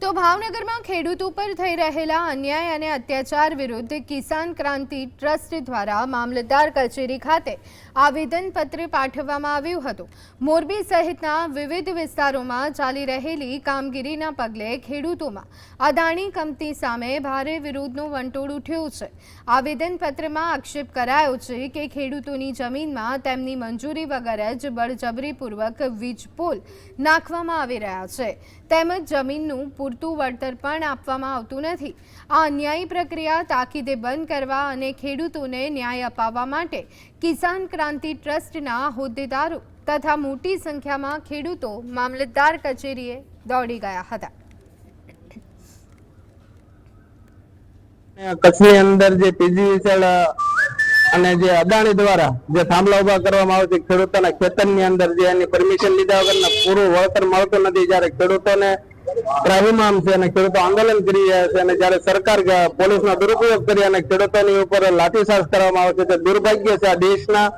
તો ભાવનગરમાં ખેડૂતો પર થઈ રહેલા અન્યાય અને અત્યાચાર વિરુદ્ધ કિસાન ક્રાંતિ ટ્રસ્ટ દ્વારા મામલતદાર કચેરી ખાતે આવેદનપત્ર પાઠવવામાં આવ્યું હતું। મોરબી સહિતના વિવિધ વિસ્તારોમાં ચાલી રહેલી કામગીરીના પગલે ખેડૂતોમાં અદાણી કંપની સામે ભારે વિરોધનો વંટોળ ઉઠ્યો છે। આવેદનપત્રમાં આક્ષેપ કરાયો છે કે ખેડૂતોની જમીનમાં તેમની મંજૂરી વગર જ બળજબરીપૂર્વક વીજ પોલ નાખવામાં આવી રહ્યા છે, તેમજ જમીનનું પૂરતું વળતર પણ આપવામાં આવતું નથી। આ અન્યાયી પ્રક્રિયા તાકીદે બંધ કરવા અને ખેડૂતોને ન્યાય અપાવવા માટે કિસાન ક્રાંતિ ટ્રસ્ટના હોદ્દેદારો તથા મોટી સંખ્યામાં ખેડૂતો મામલતદાર કચેરીએ દોડી ગયા હતા। કચ્છની અંદર જે પીજીવીસીએલ અને જે અદાણી દ્વારા જે થાંભલા ઉભા કરવામાં આવે છે ખેડૂતોના ખેતરની અંદર જે એની પરમિશન લીધા વગરના પૂરું વળતર મળતું નથી, જ્યારે ખેડૂતોને ત્રાહિમામ છે અને ખેડૂતો આંદોલન કરી રહ્યા છે અને જ્યારે સરકાર પોલીસનો દુરુપયોગ કરી અને ખેડૂતોની ઉપર લાઠીચાર્જ કરવામાં આવે છે, તે દુર્ભાગ્ય છે। આ દેશના